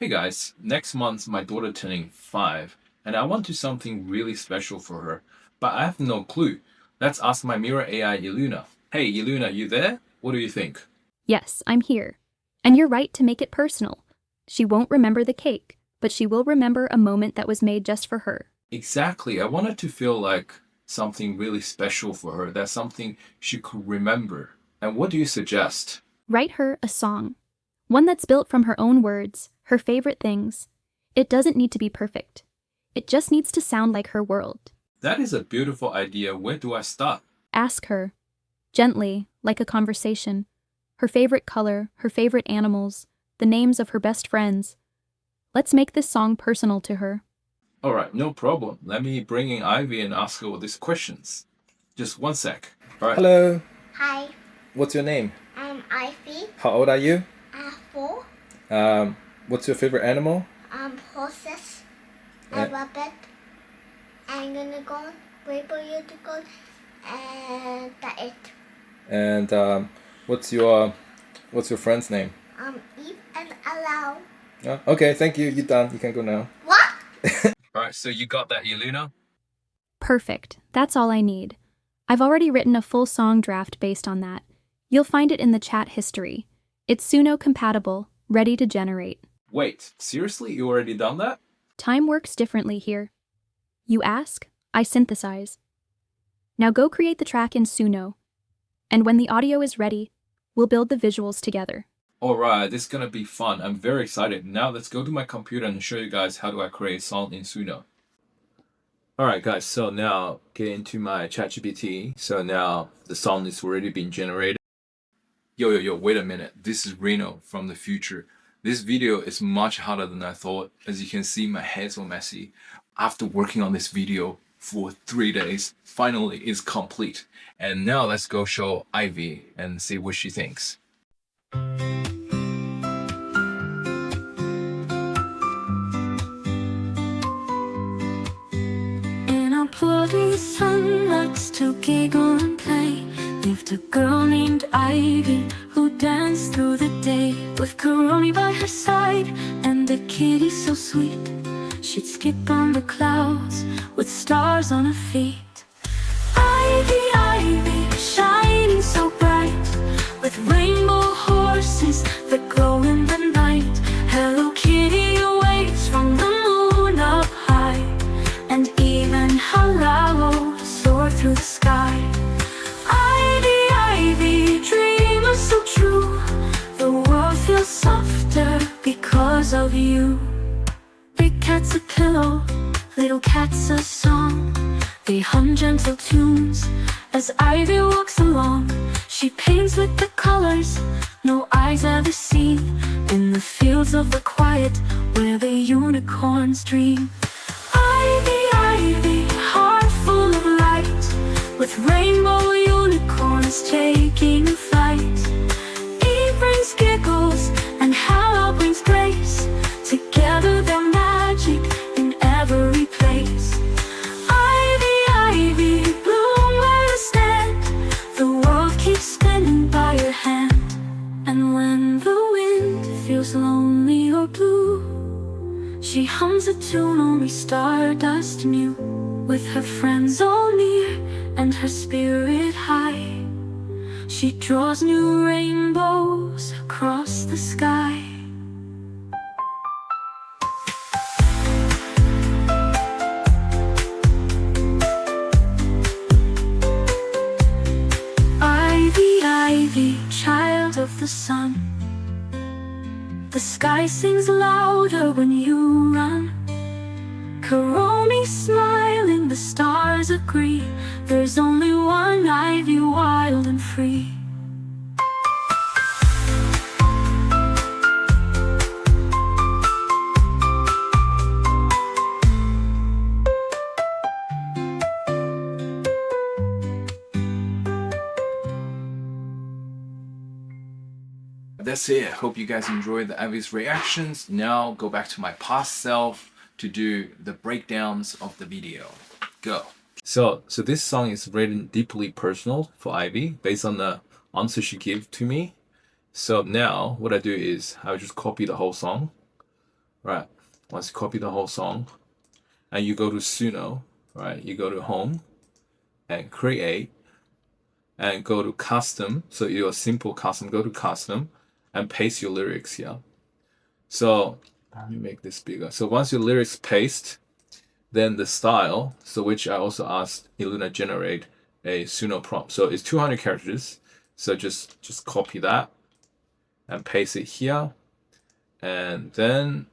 Hey guys, next month my daughter turning 5 and I want to do something really special for her, but I have no clue. Let's ask my mirror AI Iluna. Hey Iluna, you there? What do you think? Yes, I'm here. And you're right to make it personal. She won't remember the cake, but she will remember a moment that was made just for her. Exactly, I want it to feel like something really special for her, that's something she could remember. And what do you suggest? Write her a song. One that's built from her own words, her favorite things. It doesn't need to be perfect. It just needs to sound like her world. That is a beautiful idea. Where do I start? Ask her, gently, like a conversation, her favorite color, her favorite animals, the names of her best friends. Let's make this song personal to her. Alright, no problem. Let me bring in Ivy and ask her all these questions. Just one sec. Alright. Hello, Hi, what's your name? I'm Ivy. How old are you? 4. What's your favorite animal? Horses. Yeah. A rabbit. I'm gonna go. Wait for you to go. And that's it. And what's your friend's name? Eve and allow. Oh, okay, thank you. You're done. You can go now. What? Alright, so you got that, Iluna? Perfect. That's all I need. I've already written a full song draft based on that. You'll find it in the chat history. It's Suno compatible, ready to generate. Wait, seriously? You already done that? Time works differently here. You ask, I synthesize. Now go create the track in Suno. And when the audio is ready, we'll build the visuals together. Alright, this is gonna be fun. I'm very excited. Now let's go to my computer and show you guys how do I create a song in Suno. Alright guys, so now get into my ChatGPT. So now the song is already being generated. Yo, wait a minute. This is Reno from the future. This video is much harder than I thought. As you can see, my hair's all messy. After working on this video for 3 days, finally it's complete. And now let's go show Ivy and see what she thinks. In a bloody sun likes to giggle and play. Lived a girl named Ivy who danced through the day with Karoni by her side and a kitty so sweet. She'd skip on the clouds with stars on her feet. Ivy, Ivy, shining so bright, with rainbow horses that glow in the night. Hello Kitty awaits from the moon up high, and even Halalo soar through the sky. Ivy, Ivy, dreamer so true, the world feels softer because of you. Big cat's a pillow, little cat's a song. They hum gentle tunes as Ivy walks along. She paints with the colors no eyes ever seen, in the fields of the quiet where the unicorns dream. Ivy, Ivy, heart full of light, with rainbow unicorns taking flight. Eve brings giggles and Halla brings grace. Together they're magic in every place. Ivy, Ivy, bloom where you stand. The world keeps spinning by your hand. And when the wind feels lonely or blue, she hums a tune only stardust knew. With her friends all near and her spirit high, she draws new rainbows across the sky. Ivy, Ivy, child of the sun, the sky sings louder when you run. Karoni smiling, the stars agree. There's only one Ivy, wild and free. That's it. Hope you guys enjoyed the Ivy's reactions. Now go back to my past self to do the breakdowns of the video. Go. So this song is written deeply personal for Ivy based on the answer she gave to me. So now what I do is I just copy the whole song. right? Once you copy the whole song, and you go to Suno, right? You go to Home and Create, and go to Custom. So your simple custom, go to Custom, and paste your lyrics here. So let me make this bigger. So once your lyrics paste, then the style, so which I also asked Iluna generate a Suno prompt. So it's 200 characters. So just copy that and paste it here. And then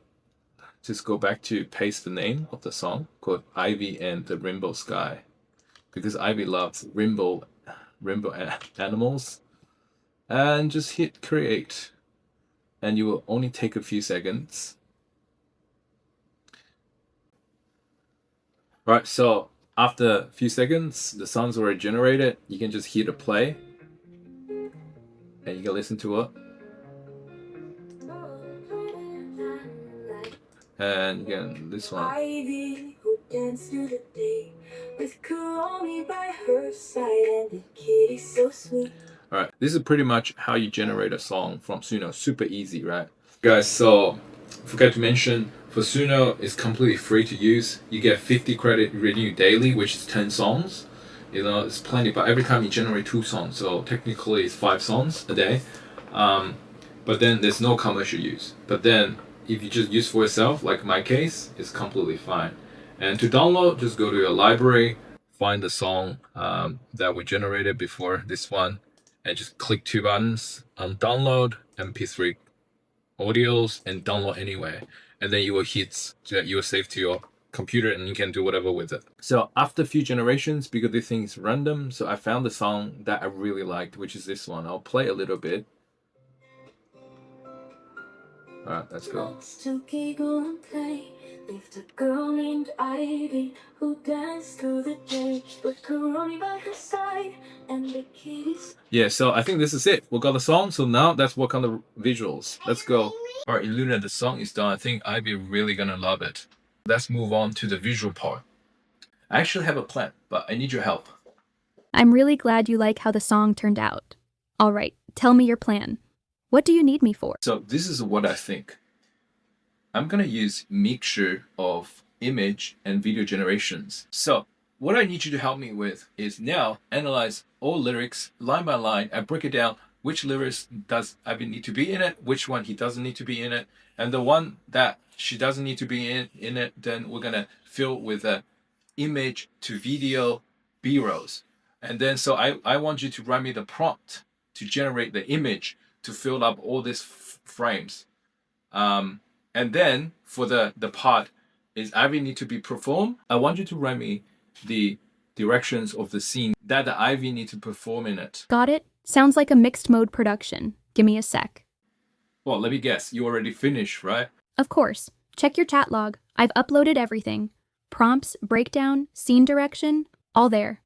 just go back to paste the name of the song called Ivy and the Rainbow Sky, because Ivy loves rainbow animals. And just hit create, and you will only take a few seconds. Right, so after a few seconds, the song's already generated. You can just hit a play, and you can listen to it. And again, this one. Ivy who danced through the day with Kuromi by her side and the kitty so sweet. Alright, this is pretty much how you generate a song from Suno. Super easy, right? Guys, so forgot to mention, for Suno, it's completely free to use. You get 50 credit renew daily, which is 10 songs. You know, it's plenty, but every time you generate 2 songs, so technically it's 5 songs a day. But then there's no commercial use. But then if you just use for yourself, like my case, it's completely fine. And to download, just go to your library, find the song that we generated before this one, and just click 2 buttons on download MP3 audios and download anyway. And then you will hit so that you will save to your computer and you can do whatever with it. So after a few generations, because this thing is random, so I found the song that I really liked, which is this one. I'll play a little bit. Alright, let's go. To giggle and play with a girl named Ivy who danced through the day with Kuromi by her side and the kitties. Yeah, so I think this is it. We got the song, so now let's work on the visuals. Let's go. Alright, Iluna, the song is done. I think Ivy really gonna love it. Let's move on to the visual part. I actually have a plan, but I need your help. I'm really glad you like how the song turned out. All right, tell me your plan. What do you need me for? So this is what I think. I'm gonna use mixture of image and video generations. So what I need you to help me with is now analyze all lyrics line by line and break it down. Which lyrics does Ivy need to be in it? Which one he doesn't need to be in it? And the one that she doesn't need to be in it, then we're gonna fill with a image to video B-rolls. And then so I want you to write me the prompt to generate the image to fill up all these frames. And then for the part is Ivy need to be performed. I want you to write me the directions of the scene that the Ivy need to perform in it. Got it? Sounds like a mixed mode production. Give me a sec. Well, let me guess. You already finished, right? Of course. Check your chat log. I've uploaded everything. Prompts, breakdown, scene direction, all there.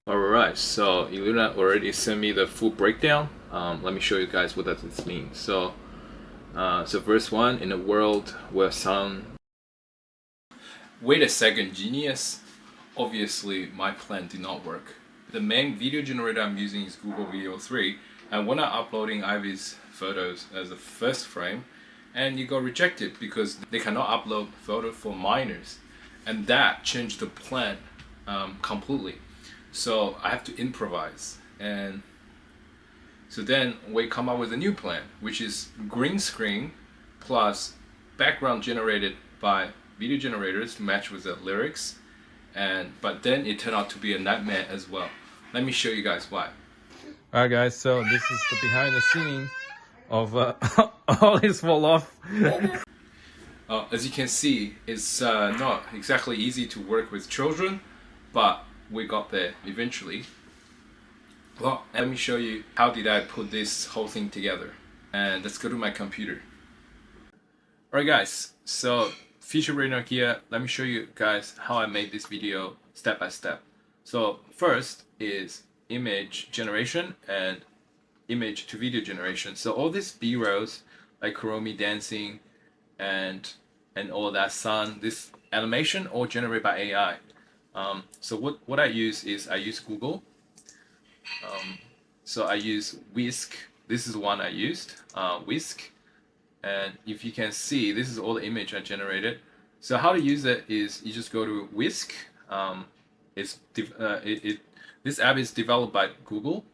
Alright, so Iluna already sent me the full breakdown. Let me show you guys what does this mean. So verse 1, in a world where sound... Wait a second, genius. Obviously, my plan did not work. The main video generator I'm using is Google Video 3, and when I'm uploading Ivy's photos as the first frame, and it got rejected because they cannot upload photo for minors, and that changed the plan completely. So I have to improvise, and so then we come up with a new plan, which is green screen plus background generated by video generators to match with the lyrics, but then it turned out to be a nightmare as well. Let me show you guys why. Alright guys, so this is the behind the scene of all this fall off. As you can see, it's not exactly easy to work with children, but we got there eventually. Well, let me show you how did I put this whole thing together. And let's go to my computer. Alright guys, so feature radar here. Let me show you guys how I made this video step by step. So first is image generation and image to video generation. So all these B-rolls like Kuromi dancing and all that sun, this animation all generated by AI. So what I use is I use Google. So I use Whisk. This is one I used, Whisk. And if you can see, this is all the image I generated. So how to use it is you just go to Whisk. This app is developed by Google,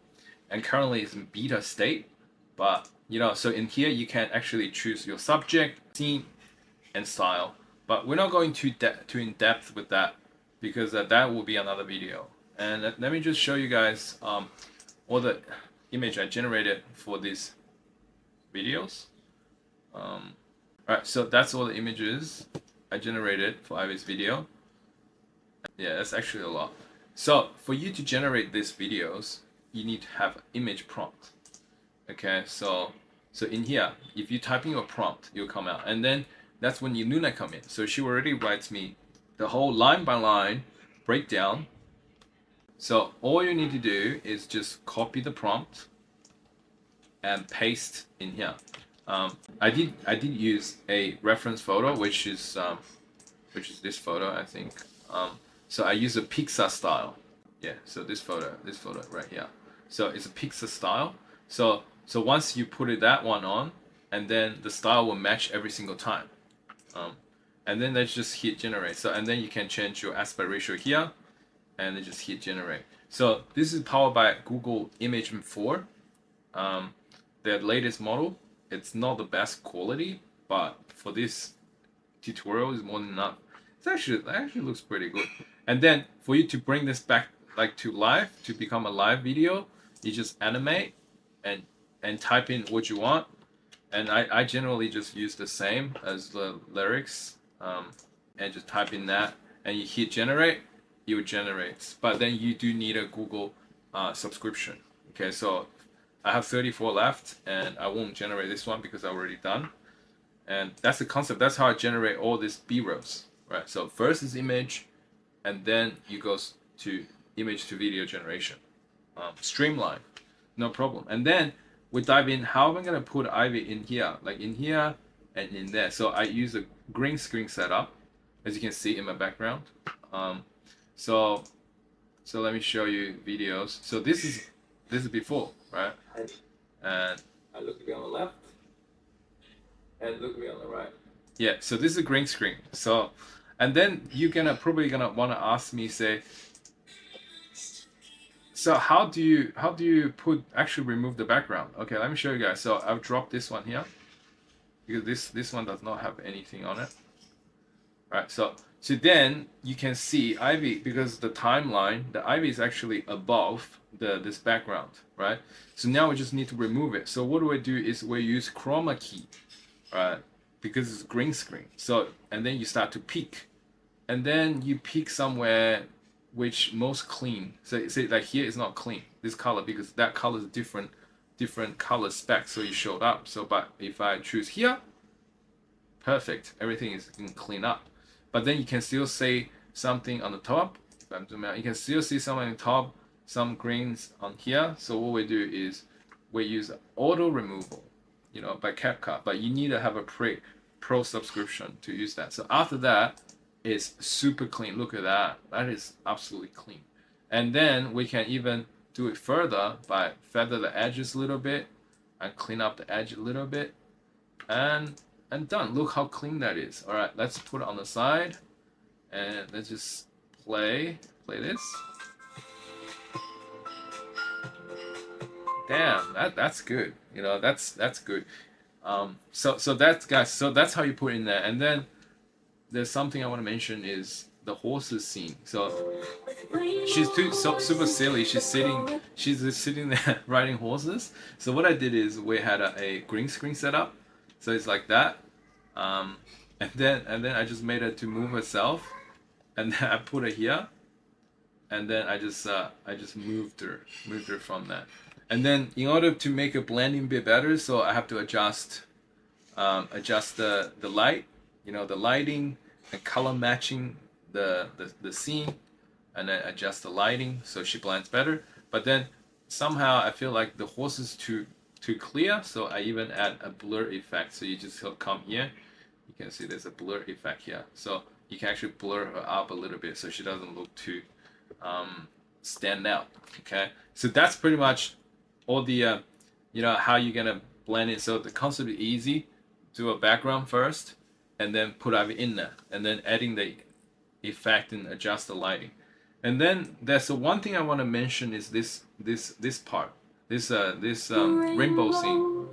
and currently it's in beta state. But so in here you can actually choose your subject, scene, and style. But we're not going too in depth with that because that will be another video. And let me just show you guys all the image I generated for these videos. Alright, so that's all the images I generated for Ivy's video. Yeah, that's actually a lot. So for you to generate these videos, you need to have image prompt. Okay, so in here, if you type in your prompt, it'll come out, and then that's when Luna come in. So she already writes me the whole line by line breakdown. So all you need to do is just copy the prompt and paste in here. I did use a reference photo, which is this photo, I think. So I use a Pixar style. Yeah, so this photo right here. So it's a Pixar style. So once you put that one on, and then the style will match every single time. And then let's just hit generate. So and then you can change your aspect ratio here, and then just hit generate. So this is powered by Google Imagen 4, their latest model. It's not the best quality, but for this tutorial is more than enough. It actually looks pretty good. And then for you to bring this back like to live, to become a live video, you just animate and type in what you want. And I generally just use the same as the lyrics, and just type in that, and you hit generate, it generates. But then you do need a Google subscription. Okay, so I have 34 left, and I won't generate this one because I've already done. And that's the concept. That's how I generate all these B-rolls, right? So first is image, and then you go to image to video generation. Streamline, no problem. And then we dive in, how am I going to put Ivy in here? Like in here and in there. So I use a green screen setup, as you can see in my background. So let me show you videos. So this is before, right? And I look at me on the left, and look at me on the right. Yeah, so this is a green screen. So, and then you're probably gonna want to ask me, say, so how do you actually remove the background? Okay, let me show you guys. So I've dropped this one here because this one does not have anything on it. All right, so then you can see Ivy, because the timeline, the Ivy is actually above this background, right? So now we just need to remove it. So what do I do is we use chroma key, right? Because it's green screen. So, and then you start to pick, and then you pick somewhere which most clean. So say like here is not clean, this color, because that color is different color specs, so you showed up. So but if I choose here, perfect, everything is clean up. But then you can still see something on the top. If I'm zooming out, you can still see something on the top, some greens on here. So what we do is we use auto removal, by CapCut. But you need to have a pro subscription to use that. So after that, it's super clean. Look at that. That is absolutely clean. And then we can even do it further by feather the edges a little bit and clean up the edge a little bit. And done. Look how clean that is. All right, let's put it on the side, and let's just play this. Damn, that's good. That's good. So that's, guys. So that's how you put in there. And then there's something I want to mention is the horses scene. So she's super silly. She's just sitting there riding horses. So what I did is we had a green screen set up. So it's like that, and then I just made her to move herself, and then I put her here, and then I just moved her from that, and then in order to make her blending a bit better, so I have to adjust the light, the lighting and color matching the scene, and then adjust the lighting so she blends better. But then somehow I feel like the horse is too clear, so I even add a blur effect. So you just come here, you can see there's a blur effect here, so you can actually blur her up a little bit so she doesn't look too stand out. Okay, so that's pretty much all the how you're gonna blend it. So the concept is easy, do a background first, and then put Ivy in there, and then adding the effect and adjust the lighting. And then there's one thing I want to mention is this part, this rainbow scene.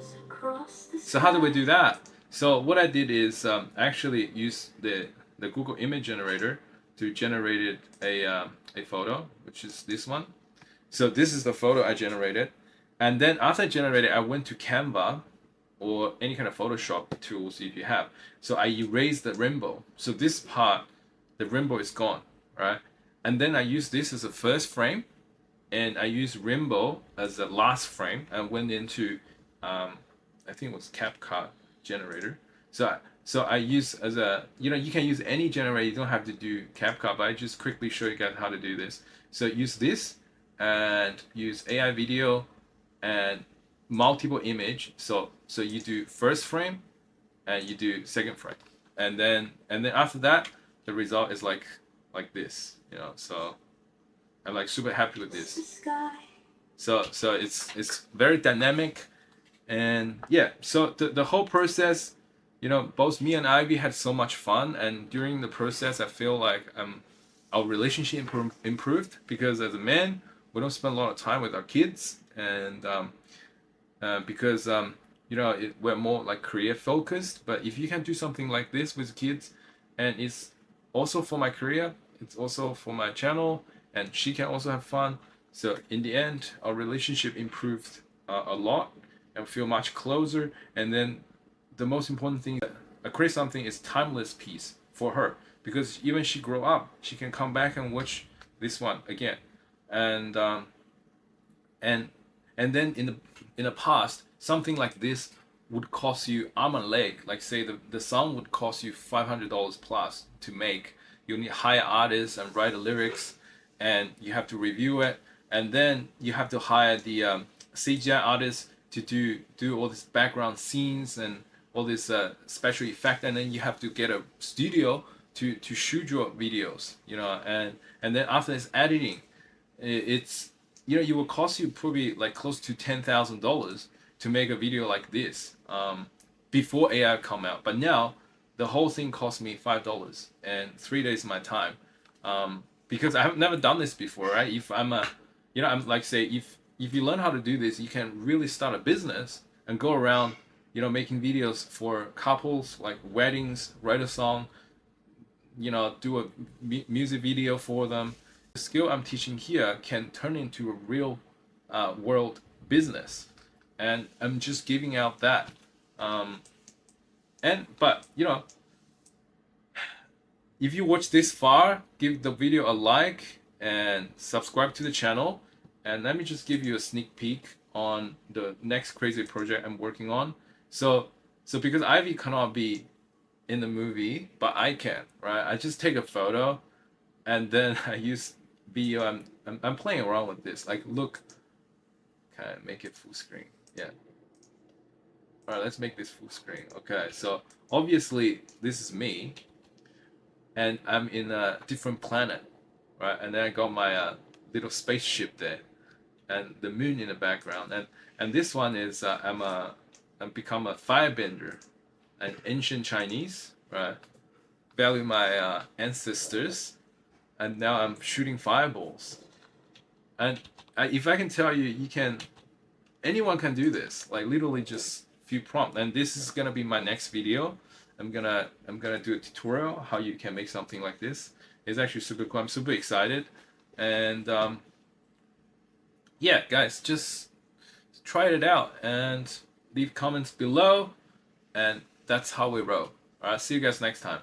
So how do we do that? So what I did is actually use the Google image generator to generate a photo, which is this one. So this is the photo I generated, and then after I generated, I went to Canva or any kind of Photoshop tools if you have. So I erased the rainbow. So this part, the rainbow is gone, right? And then I use this as a first frame, and I use rainbow as the last frame. I went into, I think it was CapCut generator. So I use as a, you can use any generator. You don't have to do CapCut, but I just quickly show you guys how to do this. So use this and use AI video and multiple image. So you do first frame and you do second frame, and then after that the result is like this, so I'm like super happy with this. So it's very dynamic, and yeah, so the whole process, both me and Ivy had so much fun, and during the process I feel like our relationship improved, because as a man we don't spend a lot of time with our kids, and because we're more like career focused. But if you can do something like this with kids, and it's also for my career, it's also for my channel, and she can also have fun. So in the end, our relationship improved a lot and feel much closer. And then the most important thing, I create something is timeless piece for her, because even she grow up, she can come back and watch this one again. And then in the past, something like this would cost you arm and leg. Like say the song would cost you $500 plus to make. You need to hire artists and write the lyrics, and you have to review it, and then you have to hire the CGI artists to do all this background scenes and all this special effect, and then you have to get a studio to shoot your videos, and then after this editing, it's it will cost you probably like close to $10,000 to make a video like this before AI come out. But now the whole thing cost me $5 and 3 days of my time, because I have never done this before, right? If I'm I'm like, say, if you learn how to do this, you can really start a business and go around making videos for couples, like weddings, write a song, do a music video for them. The skill I'm teaching here can turn into a real world business, and I'm just giving out that. But if you watch this far, give the video a like and subscribe to the channel. And let me just give you a sneak peek on the next crazy project I'm working on. So because Ivy cannot be in the movie, but I can, right? I just take a photo, and then I use video. I'm playing around with this. Like, look, kind of make it full screen. Yeah. All right, let's make this full screen. Okay, so obviously this is me, and I'm in a different planet, right? And then I got my little spaceship there, and the moon in the background. And this one is I'm become a firebender, an ancient Chinese, right? Value my ancestors, and now I'm shooting fireballs. And if I can tell you, anyone can do this. Like literally just few prompts. And this is gonna be my next video. I'm gonna do a tutorial how you can make something like this. It's actually super cool. I'm super excited. And yeah, guys, just try it out and leave comments below. And that's how we roll. Alright, see you guys next time.